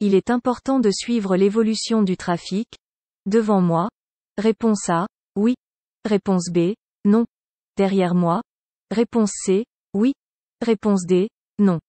il est important de suivre l'évolution du trafic. Devant moi. Réponse A, oui. Réponse B, non. Derrière moi. Réponse C, oui. Réponse D, non.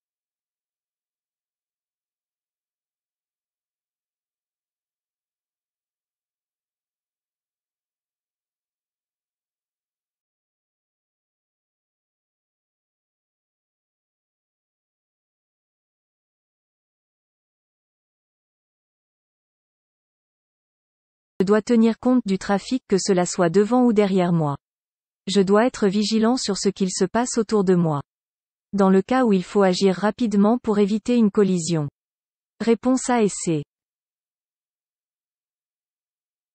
Je dois tenir compte du trafic que cela soit devant ou derrière moi. Je dois être vigilant sur ce qu'il se passe autour de moi. Dans le cas où il faut agir rapidement pour éviter une collision. Réponse A et C.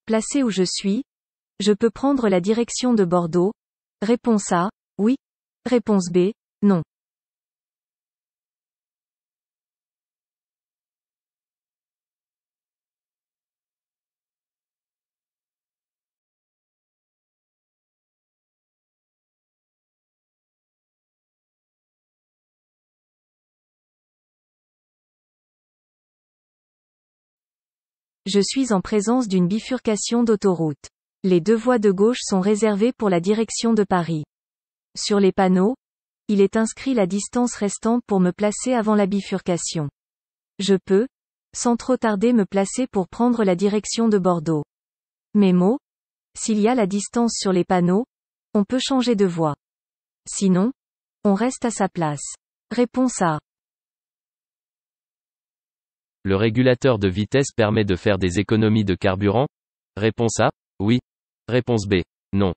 Placé où je suis, je peux prendre la direction de Bordeaux. Réponse A, oui. Réponse B, non. Je suis en présence d'une bifurcation d'autoroute. Les deux voies de gauche sont réservées pour la direction de Paris. Sur les panneaux, il est inscrit la distance restante pour me placer avant la bifurcation. Je peux, sans trop tarder, me placer pour prendre la direction de Bordeaux. Mémo. S'il y a la distance sur les panneaux, on peut changer de voie. Sinon, on reste à sa place. Réponse A. Le régulateur de vitesse permet de faire des économies de carburant? Réponse A, oui. Réponse B, non.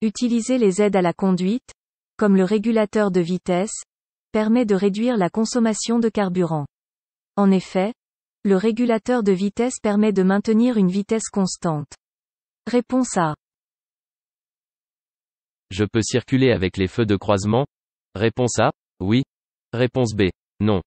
Utiliser les aides à la conduite, comme le régulateur de vitesse, permet de réduire la consommation de carburant. En effet, le régulateur de vitesse permet de maintenir une vitesse constante. Réponse A. Je peux circuler avec les feux de croisement? Réponse A, oui. Réponse B, non.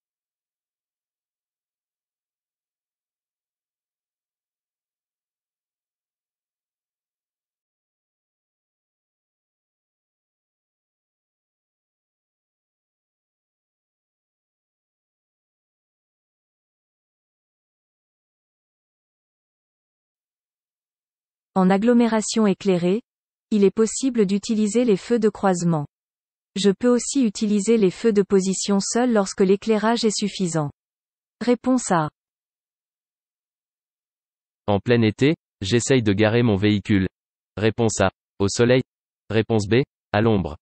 En agglomération éclairée, il est possible d'utiliser les feux de croisement. Je peux aussi utiliser les feux de position seuls lorsque l'éclairage est suffisant. Réponse A. En plein été, j'essaye de garer mon véhicule. Réponse A, au soleil. Réponse B, à l'ombre.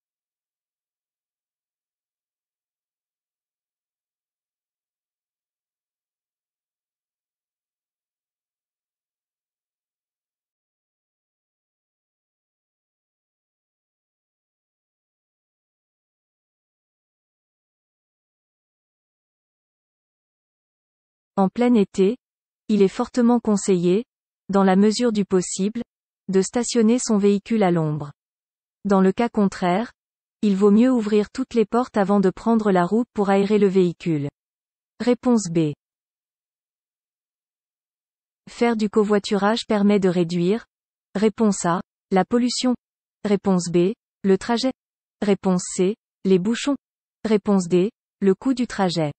En plein été, il est fortement conseillé, dans la mesure du possible, de stationner son véhicule à l'ombre. Dans le cas contraire, il vaut mieux ouvrir toutes les portes avant de prendre la route pour aérer le véhicule. Réponse B. Faire du covoiturage permet de réduire. Réponse A. La pollution. Réponse B. Le trajet. Réponse C. Les bouchons. Réponse D. Le coût du trajet.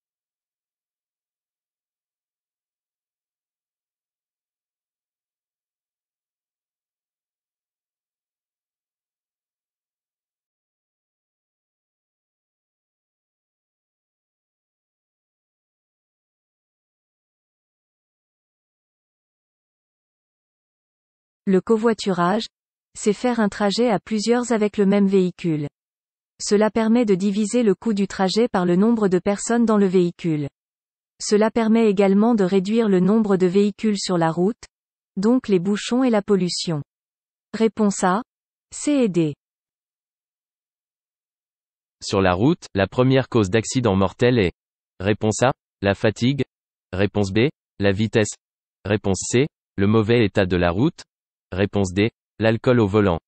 Le covoiturage, c'est faire un trajet à plusieurs avec le même véhicule. Cela permet de diviser le coût du trajet par le nombre de personnes dans le véhicule. Cela permet également de réduire le nombre de véhicules sur la route, donc les bouchons et la pollution. Réponse A, C et D. Sur la route, la première cause d'accident mortel est. Réponse A, la fatigue. Réponse B, la vitesse. Réponse C, le mauvais état de la route. Réponse D, l'alcool au volant.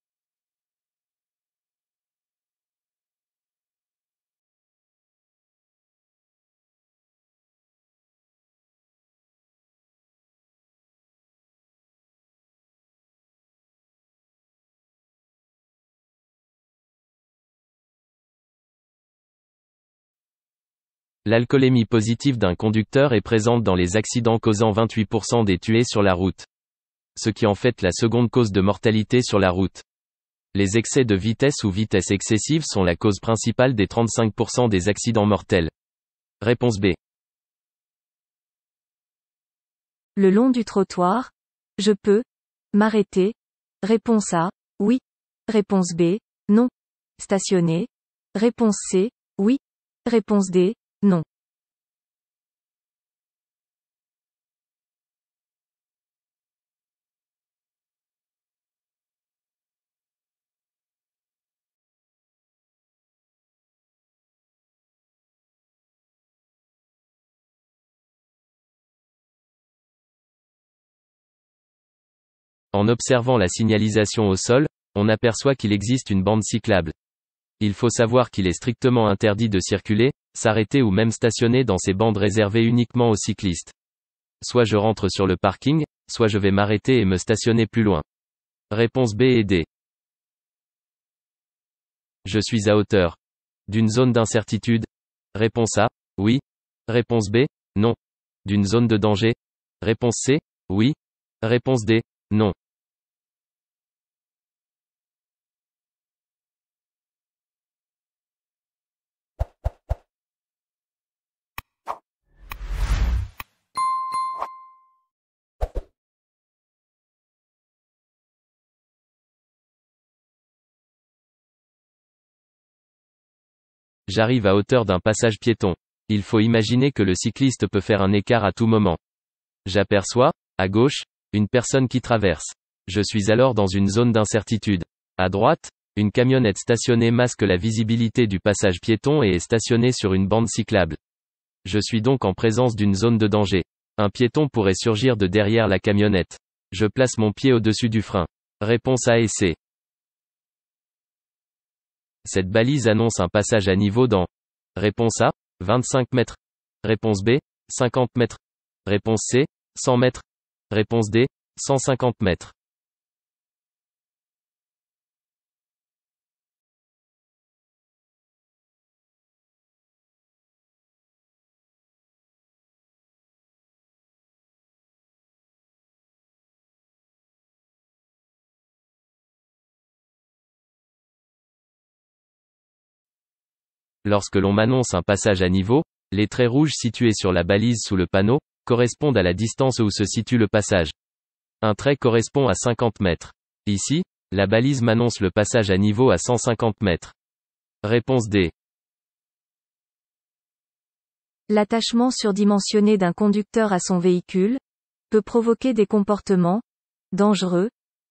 L'alcoolémie positive d'un conducteur est présente dans les accidents causant 28% des tués sur la route. Ce qui en fait la seconde cause de mortalité sur la route. Les excès de vitesse ou vitesse excessive sont la cause principale des 35% des accidents mortels. Réponse B. Le long du trottoir, je peux m'arrêter. Réponse A, oui. Réponse B, non. Stationner. Réponse C, oui. Réponse D, non. En observant la signalisation au sol, on aperçoit qu'il existe une bande cyclable. Il faut savoir qu'il est strictement interdit de circuler, s'arrêter ou même stationner dans ces bandes réservées uniquement aux cyclistes. Soit je rentre sur le parking, soit je vais m'arrêter et me stationner plus loin. Réponse B et D. Je suis à hauteur d'une zone d'incertitude. Réponse A, oui. Réponse B, non. D'une zone de danger. Réponse C, oui. Réponse D, non. J'arrive à hauteur d'un passage piéton. Il faut imaginer que le cycliste peut faire un écart à tout moment. J'aperçois, à gauche, une personne qui traverse. Je suis alors dans une zone d'incertitude. À droite, une camionnette stationnée masque la visibilité du passage piéton et est stationnée sur une bande cyclable. Je suis donc en présence d'une zone de danger. Un piéton pourrait surgir de derrière la camionnette. Je place mon pied au-dessus du frein. Réponse A et C. Cette balise annonce un passage à niveau dans. Réponse A, 25 mètres. Réponse B, 50 mètres. Réponse C, 100 mètres. Réponse D, 150 mètres. Lorsque l'on m'annonce un passage à niveau, les traits rouges situés sur la balise sous le panneau, correspondent à la distance où se situe le passage. Un trait correspond à 50 mètres. Ici, la balise m'annonce le passage à niveau à 150 mètres. Réponse D. L'attachement surdimensionné d'un conducteur à son véhicule peut provoquer des comportements dangereux.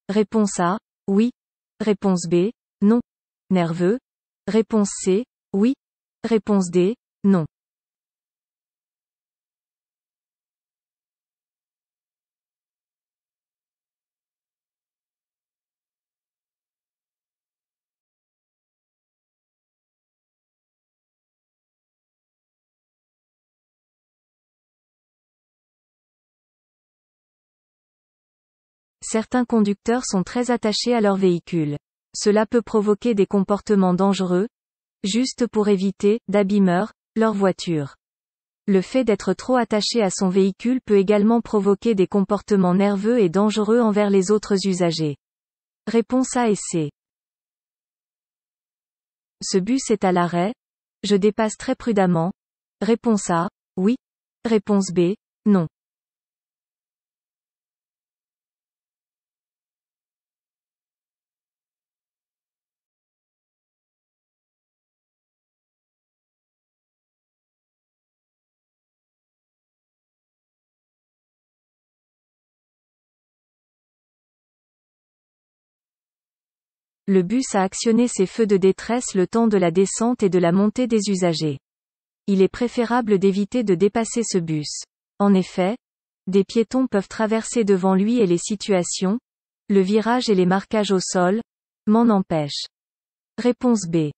Réponse A, oui. Réponse B, non. Nerveux. Réponse C, oui. Réponse D, non. Certains conducteurs sont très attachés à leur véhicule. Cela peut provoquer des comportements dangereux, juste pour éviter d'abîmer leur voiture. Le fait d'être trop attaché à son véhicule peut également provoquer des comportements nerveux et dangereux envers les autres usagers. Réponse A et C. Ce bus est à l'arrêt. Je dépasse très prudemment. Réponse A, oui. Réponse B, non. Le bus a actionné ses feux de détresse le temps de la descente et de la montée des usagers. Il est préférable d'éviter de dépasser ce bus. En effet, des piétons peuvent traverser devant lui et les situations, le virage et les marquages au sol, m'en empêchent. Réponse B.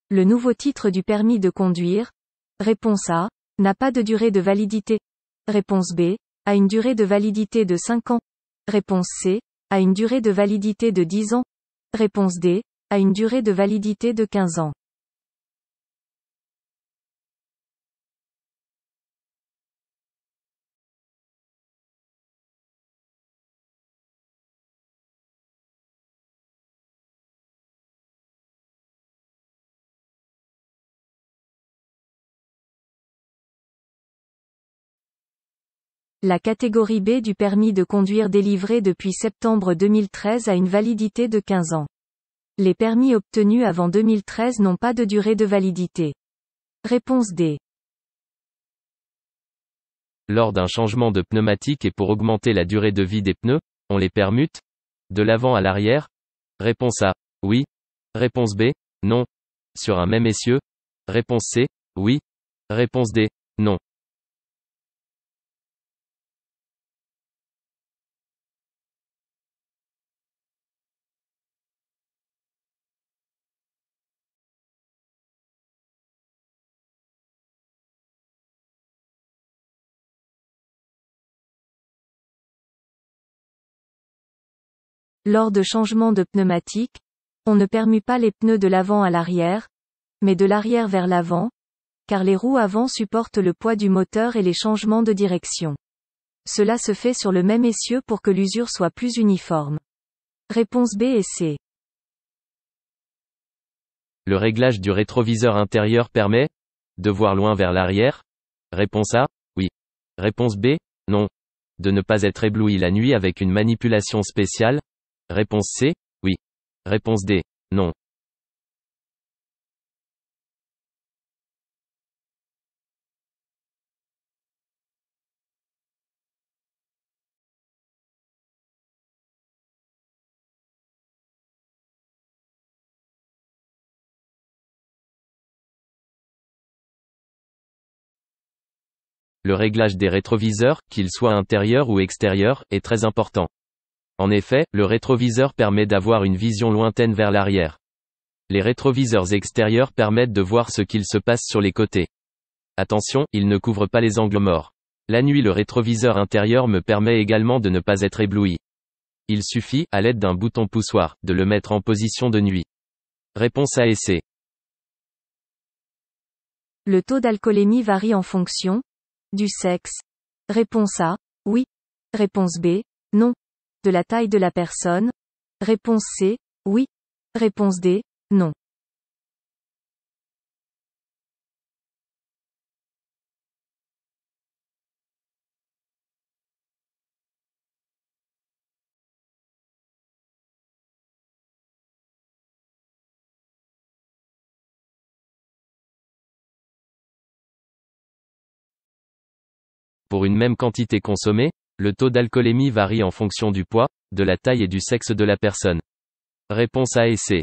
Le nouveau titre du permis de conduire. Réponse A, n'a pas de durée de validité. Réponse B, a une durée de validité de 5 ans. Réponse C, a une durée de validité de 10 ans. Réponse D, a une durée de validité de 15 ans. La catégorie B du permis de conduire délivré depuis septembre 2013 a une validité de 15 ans. Les permis obtenus avant 2013 n'ont pas de durée de validité. Réponse D. Lors d'un changement de pneumatique et pour augmenter la durée de vie des pneus, on les permute? De l'avant à l'arrière? Réponse A. Oui. Réponse B. Non. Sur un même essieu? Réponse C. Oui. Réponse D. Non. Lors de changement de pneumatique, on ne permue pas les pneus de l'avant à l'arrière, mais de l'arrière vers l'avant, car les roues avant supportent le poids du moteur et les changements de direction. Cela se fait sur le même essieu pour que l'usure soit plus uniforme. Réponse B et C. Le réglage du rétroviseur intérieur permet de voir loin vers l'arrière? Réponse A. Oui. Réponse B. Non. De ne pas être ébloui la nuit avec une manipulation spéciale? Réponse C. Oui. Réponse D. Non. Le réglage des rétroviseurs, qu'ils soient intérieurs ou extérieurs, est très important. En effet, le rétroviseur permet d'avoir une vision lointaine vers l'arrière. Les rétroviseurs extérieurs permettent de voir ce qu'il se passe sur les côtés. Attention, ils ne couvrent pas les angles morts. La nuit, le rétroviseur intérieur me permet également de ne pas être ébloui. Il suffit, à l'aide d'un bouton poussoir, de le mettre en position de nuit. Réponse A et C. Le taux d'alcoolémie varie en fonction du sexe. Réponse A. Oui. Réponse B. Non. De la taille de la personne. Réponse C. Oui. Réponse D. Non. Pour une même quantité consommée, le taux d'alcoolémie varie en fonction du poids, de la taille et du sexe de la personne. Réponse A et C.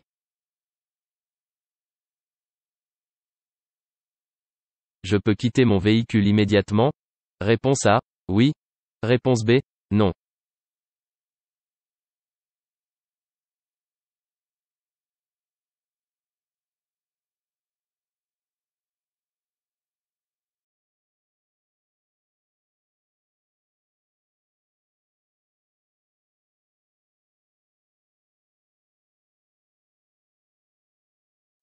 Je peux quitter mon véhicule immédiatement? Réponse A. Oui. Réponse B. Non.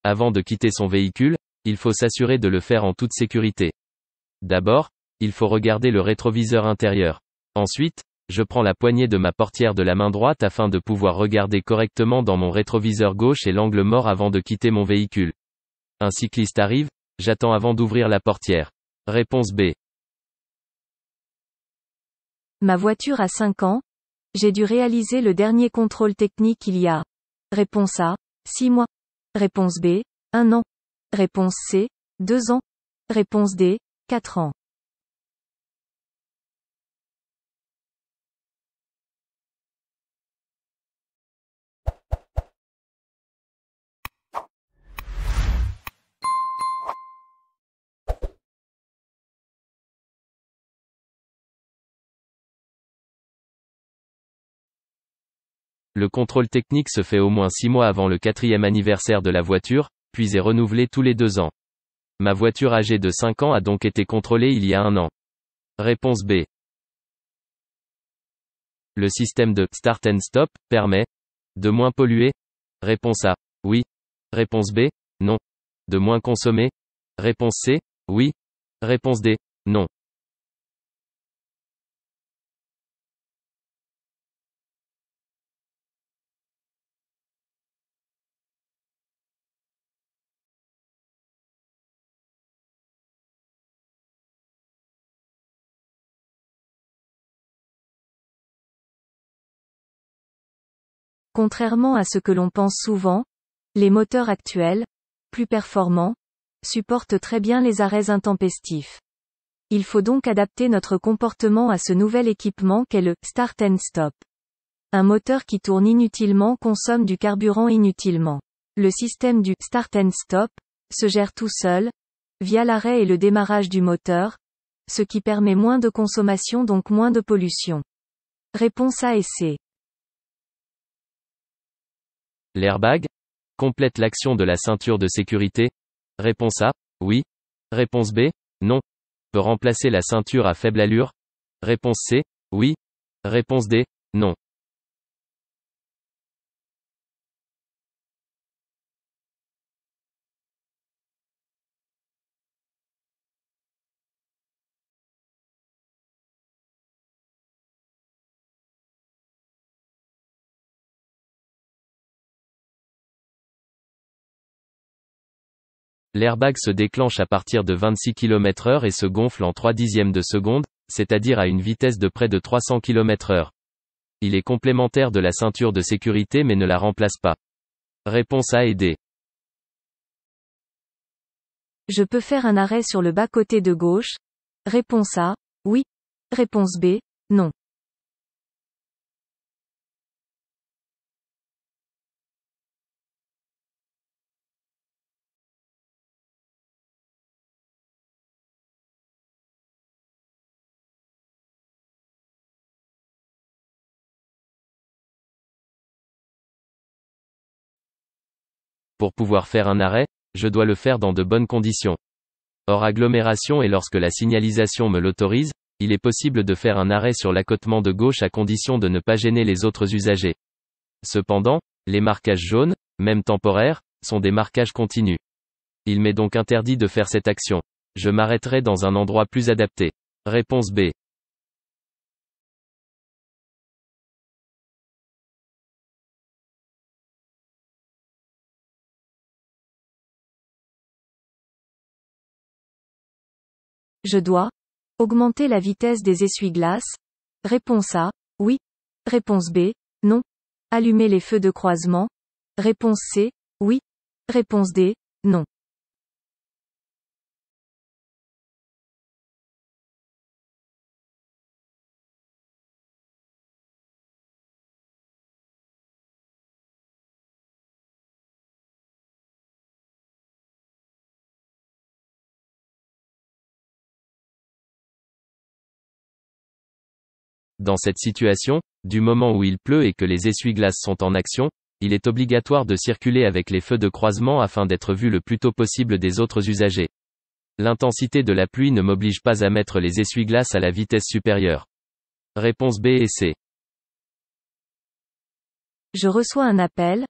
Avant de quitter son véhicule, il faut s'assurer de le faire en toute sécurité. D'abord, il faut regarder le rétroviseur intérieur. Ensuite, je prends la poignée de ma portière de la main droite afin de pouvoir regarder correctement dans mon rétroviseur gauche et l'angle mort avant de quitter mon véhicule. Un cycliste arrive, j'attends avant d'ouvrir la portière. Réponse B. Ma voiture a 5 ans. J'ai dû réaliser le dernier contrôle technique il y a. Réponse A. 6 mois. Réponse B. 1 an. Réponse C. 2 ans. Réponse D. 4 ans. Le contrôle technique se fait au moins 6 mois avant le 4e anniversaire de la voiture, puis est renouvelé tous les 2 ans. Ma voiture âgée de 5 ans a donc été contrôlée il y a 1 an. Réponse B. Le système de Start and Stop permet de moins polluer? Réponse A. Oui. Réponse B. Non. De moins consommer? Réponse C. Oui. Réponse D. Non. Contrairement à ce que l'on pense souvent, les moteurs actuels, plus performants, supportent très bien les arrêts intempestifs. Il faut donc adapter notre comportement à ce nouvel équipement qu'est le Start and Stop. Un moteur qui tourne inutilement consomme du carburant inutilement. Le système du Start and Stop se gère tout seul, via l'arrêt et le démarrage du moteur, ce qui permet moins de consommation donc moins de pollution. Réponse A et C. L'airbag complète l'action de la ceinture de sécurité. Réponse A, oui. Réponse B, non. Peut remplacer la ceinture à faible allure. Réponse C, oui. Réponse D, non. L'airbag se déclenche à partir de 26 km/h et se gonfle en 3/10 de seconde, c'est-à-dire à une vitesse de près de 300 km/h. Il est complémentaire de la ceinture de sécurité mais ne la remplace pas. Réponse A et D. Je peux faire un arrêt sur le bas-côté de gauche. Réponse A, oui. Réponse B, non. Pour pouvoir faire un arrêt, je dois le faire dans de bonnes conditions. Hors agglomération et lorsque la signalisation me l'autorise, il est possible de faire un arrêt sur l'accotement de gauche à condition de ne pas gêner les autres usagers. Cependant, les marquages jaunes, même temporaires, sont des marquages continus. Il m'est donc interdit de faire cette action. Je m'arrêterai dans un endroit plus adapté. Réponse B. Je dois augmenter la vitesse des essuie-glaces. Réponse A, oui. Réponse B, non. Allumer les feux de croisement. Réponse C, oui. Réponse D, non. Dans cette situation, du moment où il pleut et que les essuie-glaces sont en action, il est obligatoire de circuler avec les feux de croisement afin d'être vu le plus tôt possible des autres usagers. L'intensité de la pluie ne m'oblige pas à mettre les essuie-glaces à la vitesse supérieure. Réponse B et C. Je reçois un appel.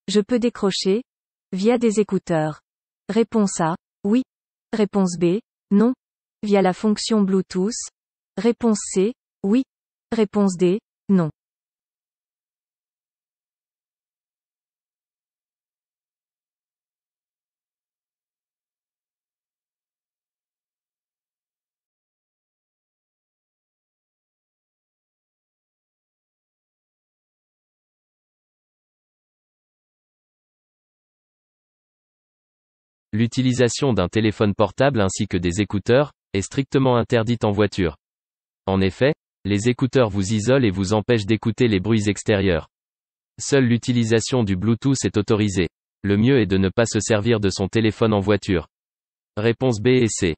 Je peux décrocher via des écouteurs. Réponse A, oui. Réponse B, non. Via la fonction Bluetooth. Réponse C, oui. Réponse D, non. L'utilisation d'un téléphone portable ainsi que des écouteurs est strictement interdite en voiture. En effet, les écouteurs vous isolent et vous empêchent d'écouter les bruits extérieurs. Seule l'utilisation du Bluetooth est autorisée. Le mieux est de ne pas se servir de son téléphone en voiture. Réponse B et C.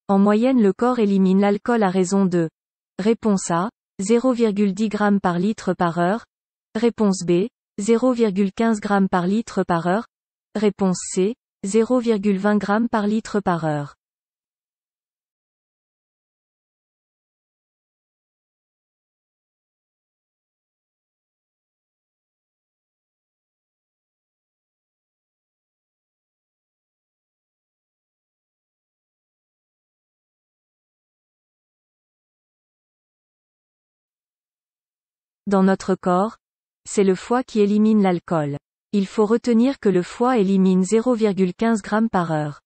En moyenne le corps élimine l'alcool à raison de. Réponse A, 0,10 g par litre par heure. Réponse B, 0,15 g par litre par heure. Réponse C, 0,20 g par litre par heure. Dans notre corps, c'est le foie qui élimine l'alcool. Il faut retenir que le foie élimine 0,15 g par heure.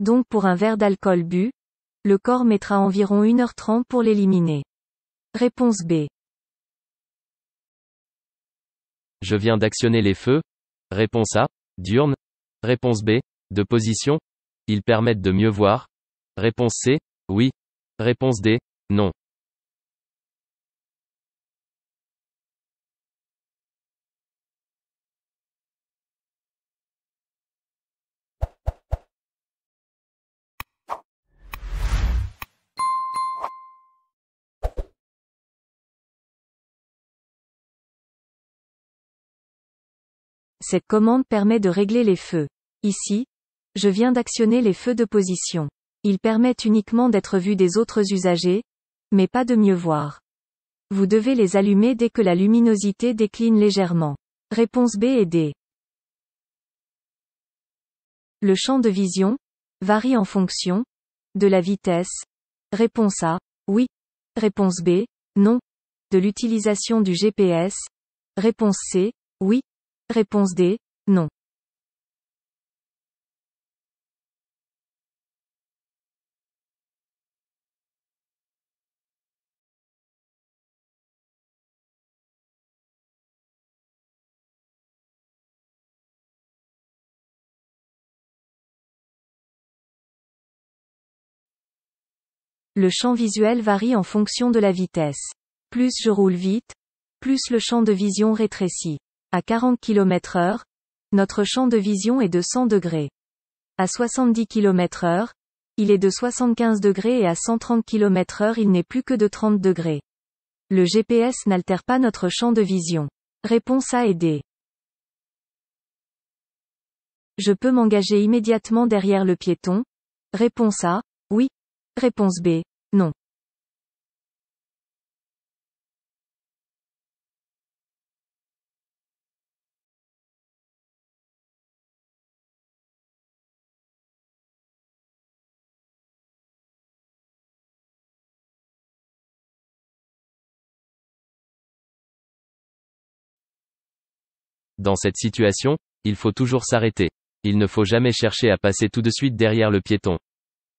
Donc pour un verre d'alcool bu, le corps mettra environ 1h30 pour l'éliminer. Réponse B. Je viens d'actionner les feux. Réponse A. Diurne. Réponse B. De position. Ils permettent de mieux voir. Réponse C. Oui. Réponse D. Non. Cette commande permet de régler les feux. Ici, je viens d'actionner les feux de position. Ils permettent uniquement d'être vus des autres usagers, mais pas de mieux voir. Vous devez les allumer dès que la luminosité décline légèrement. Réponse B et D. Le champ de vision varie en fonction de la vitesse. Réponse A. Oui. Réponse B. Non. De l'utilisation du GPS. Réponse C. Oui. Réponse D. Non. Le champ visuel varie en fonction de la vitesse. Plus je roule vite, plus le champ de vision rétrécit. À 40 km/h, notre champ de vision est de 100 degrés. À 70 km/h, il est de 75 degrés et à 130 km/h il n'est plus que de 30 degrés. Le GPS n'altère pas notre champ de vision. Réponse A et D. Je peux m'engager immédiatement derrière le piéton. Réponse A. Oui. Réponse B. Non. Dans cette situation, il faut toujours s'arrêter. Il ne faut jamais chercher à passer tout de suite derrière le piéton.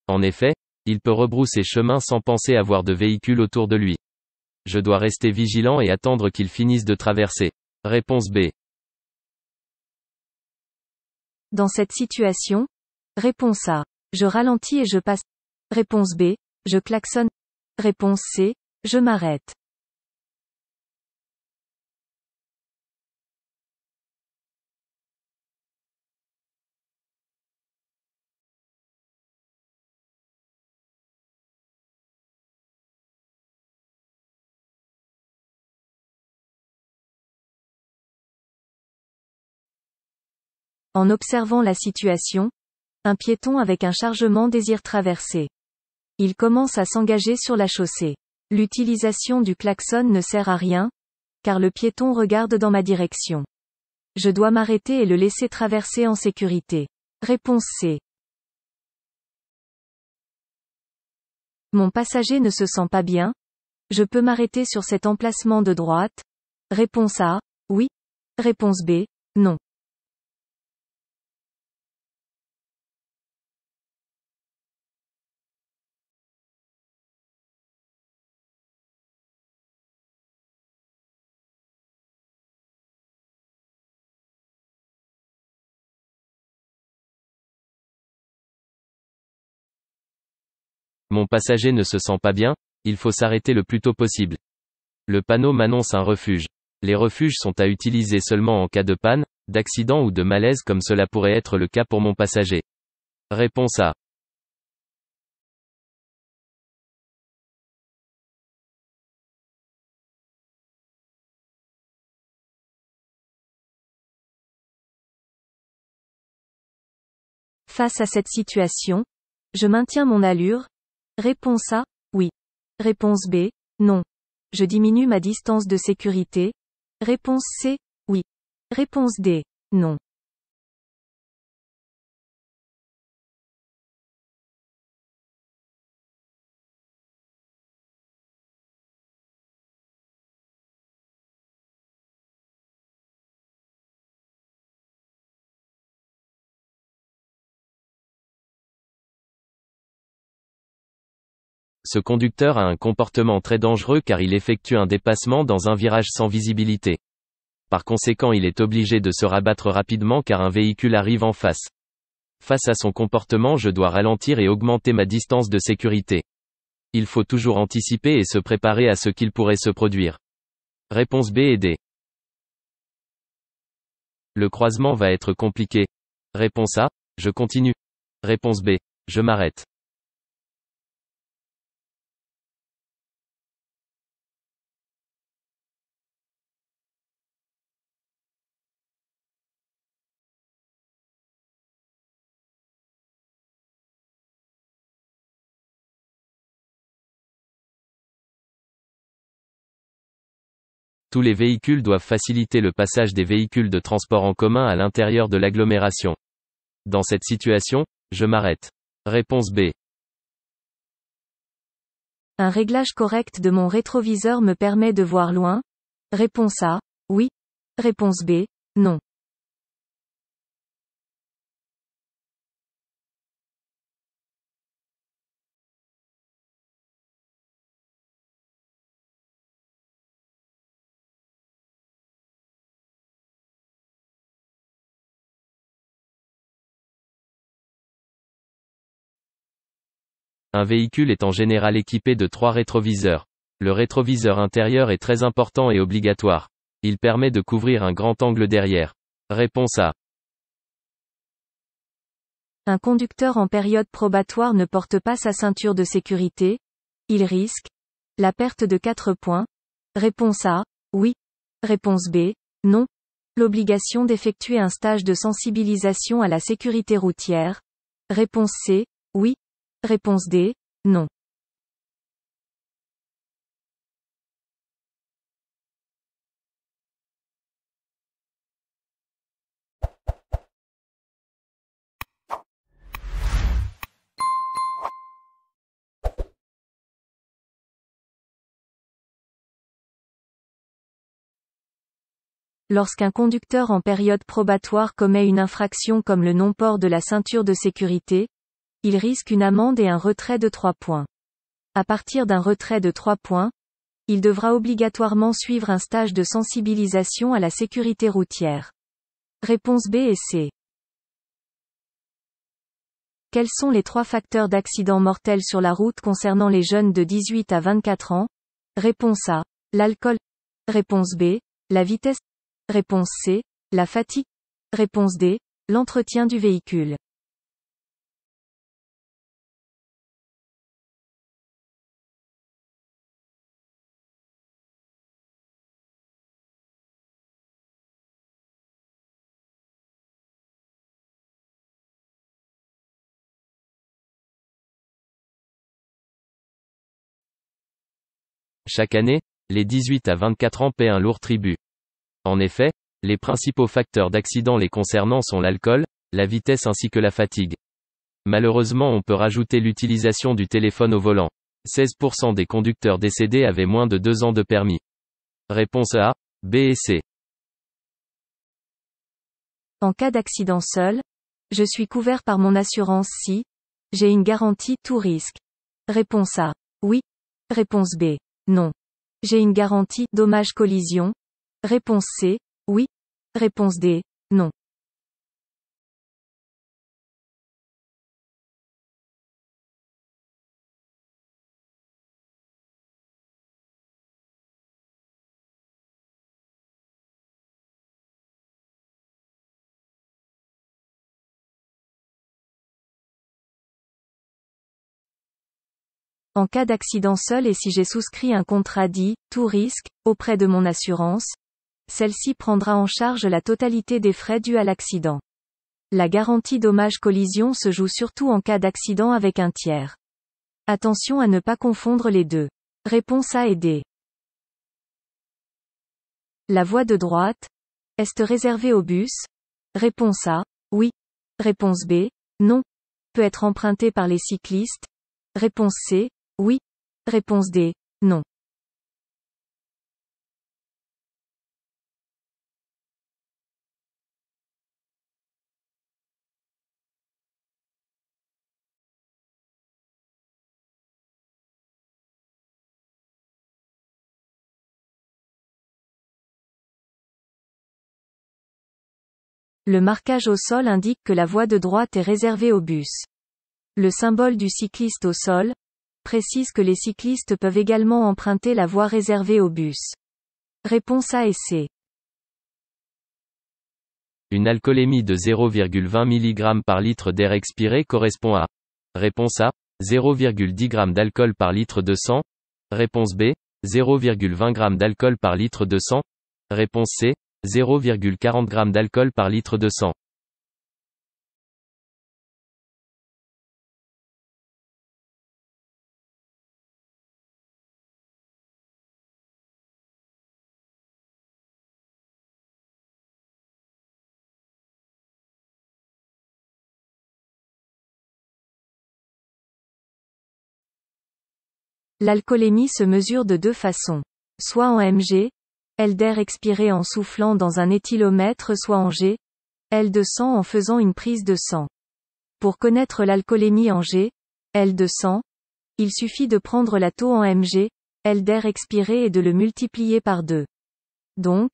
En effet, il peut rebrousser chemin sans penser avoir de véhicule autour de lui. Je dois rester vigilant et attendre qu'il finisse de traverser. Réponse B. Dans cette situation, réponse A. Je ralentis et je passe. Réponse B. Je klaxonne. Réponse C. Je m'arrête. En observant la situation, un piéton avec un chargement désire traverser. Il commence à s'engager sur la chaussée. L'utilisation du klaxon ne sert à rien, car le piéton regarde dans ma direction. Je dois m'arrêter et le laisser traverser en sécurité. Réponse C. Mon passager ne se sent pas bien. Je peux m'arrêter sur cet emplacement de droite. Réponse A. Oui. Réponse B. Non. Mon passager ne se sent pas bien, il faut s'arrêter le plus tôt possible. Le panneau m'annonce un refuge. Les refuges sont à utiliser seulement en cas de panne, d'accident ou de malaise comme cela pourrait être le cas pour mon passager. Réponse A. Face à cette situation, je maintiens mon allure. Réponse A. Oui. Réponse B. Non. Je diminue ma distance de sécurité. Réponse C. Oui. Réponse D. Non. Ce conducteur a un comportement très dangereux car il effectue un dépassement dans un virage sans visibilité. Par conséquent, il est obligé de se rabattre rapidement car un véhicule arrive en face. Face à son comportement, je dois ralentir et augmenter ma distance de sécurité. Il faut toujours anticiper et se préparer à ce qu'il pourrait se produire. Réponse B et D. Le croisement va être compliqué. Réponse A, je continue. Réponse B, je m'arrête. Tous les véhicules doivent faciliter le passage des véhicules de transport en commun à l'intérieur de l'agglomération. Dans cette situation, je m'arrête. Réponse B. Un réglage correct de mon rétroviseur me permet de voir loin. Réponse A, oui. Réponse B, non. Un véhicule est en général équipé de 3 rétroviseurs. Le rétroviseur intérieur est très important et obligatoire. Il permet de couvrir un grand angle derrière. Réponse A. Un conducteur en période probatoire ne porte pas sa ceinture de sécurité. Il risque la perte de 4 points. Réponse A, oui. Réponse B, non. L'obligation d'effectuer un stage de sensibilisation à la sécurité routière. Réponse C, oui. Réponse D, non. Lorsqu'un conducteur en période probatoire commet une infraction comme le non-port de la ceinture de sécurité, il risque une amende et un retrait de 3 points. À partir d'un retrait de 3 points, il devra obligatoirement suivre un stage de sensibilisation à la sécurité routière. Réponse B et C. Quels sont les 3 facteurs d'accidents mortels sur la route concernant les jeunes de 18 à 24 ans? Réponse A. L'alcool. Réponse B. La vitesse. Réponse C. La fatigue. Réponse D. L'entretien du véhicule. Chaque année, les 18 à 24 ans paient un lourd tribut. En effet, les principaux facteurs d'accident les concernant sont l'alcool, la vitesse ainsi que la fatigue. Malheureusement, on peut rajouter l'utilisation du téléphone au volant. 16% des conducteurs décédés avaient moins de 2 ans de permis. Réponse A, B et C. En cas d'accident seul, je suis couvert par mon assurance si j'ai une garantie tout risque. Réponse A. Oui. Réponse B. Non. J'ai une garantie dommage collision. Réponse C. Oui. Réponse D. Non. En cas d'accident seul et si j'ai souscrit un contrat dit tout risque auprès de mon assurance, celle-ci prendra en charge la totalité des frais dus à l'accident. La garantie dommage collision se joue surtout en cas d'accident avec un tiers. Attention à ne pas confondre les deux. Réponse A et D. La voie de droite est réservée aux bus? Réponse A. Oui. Réponse B. Non. Peut être empruntée par les cyclistes? Réponse C. Oui. Réponse D. Non. Le marquage au sol indique que la voie de droite est réservée aux bus. Le symbole du cycliste au sol précise que les cyclistes peuvent également emprunter la voie réservée aux bus. Réponse A et C. Une alcoolémie de 0,20 mg par litre d'air expiré correspond à. Réponse A, 0,10 g d'alcool par litre de sang. Réponse B, 0,20 g d'alcool par litre de sang. Réponse C, 0,40 g d'alcool par litre de sang. L'alcoolémie se mesure de deux façons. Soit en mg, L d'air expiré en soufflant dans un éthylomètre, soit en G, L de sang en faisant une prise de sang. Pour connaître l'alcoolémie en G, L de sang, il suffit de prendre la taux en mg, L d'air expiré et de le multiplier par 2. Donc,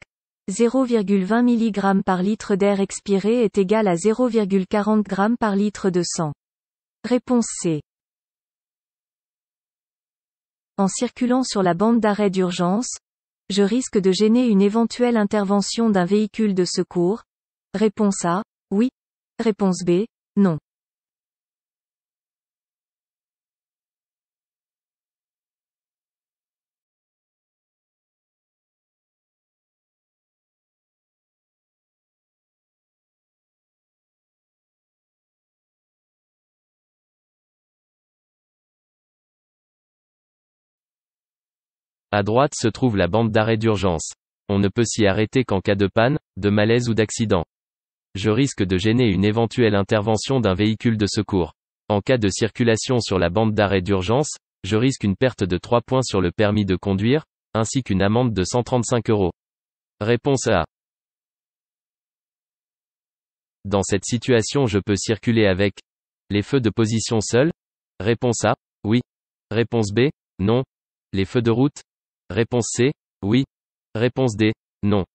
0,20 mg par litre d'air expiré est égal à 0,40 g par litre de sang. Réponse C. En circulant sur la bande d'arrêt d'urgence, je risque de gêner une éventuelle intervention d'un véhicule de secours. Réponse A, oui. Réponse B, non. À droite se trouve la bande d'arrêt d'urgence. On ne peut s'y arrêter qu'en cas de panne, de malaise ou d'accident. Je risque de gêner une éventuelle intervention d'un véhicule de secours. En cas de circulation sur la bande d'arrêt d'urgence, je risque une perte de 3 points sur le permis de conduire, ainsi qu'une amende de 135 €. Réponse A. Dans cette situation, je peux circuler avec les feux de position seuls. Réponse A, oui. Réponse B, non. Les feux de route. Réponse C, oui. Réponse D, non.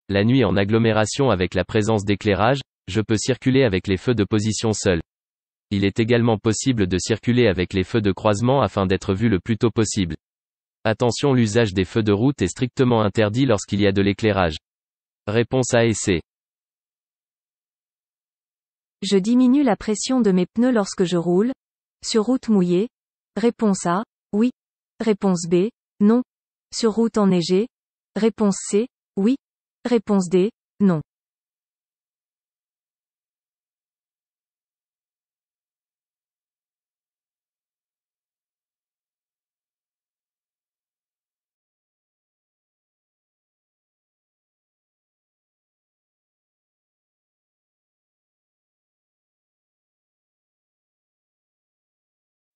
La nuit en agglomération avec la présence d'éclairage, je peux circuler avec les feux de position seuls. Il est également possible de circuler avec les feux de croisement afin d'être vu le plus tôt possible. Attention, l'usage des feux de route est strictement interdit lorsqu'il y a de l'éclairage. Réponse A et C. Je diminue la pression de mes pneus lorsque je roule sur route mouillée. Réponse A, oui. Réponse B, non. Sur route enneigée. Réponse C, oui. Réponse D, non.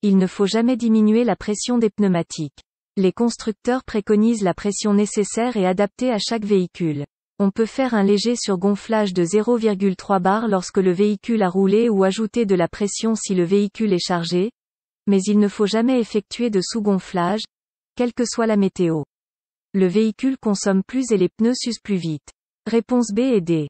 Il ne faut jamais diminuer la pression des pneumatiques. Les constructeurs préconisent la pression nécessaire et adaptée à chaque véhicule. On peut faire un léger surgonflage de 0,3 bar lorsque le véhicule a roulé ou ajouter de la pression si le véhicule est chargé, mais il ne faut jamais effectuer de sous-gonflage, quelle que soit la météo. Le véhicule consomme plus et les pneus s'usent plus vite. Réponse B et D.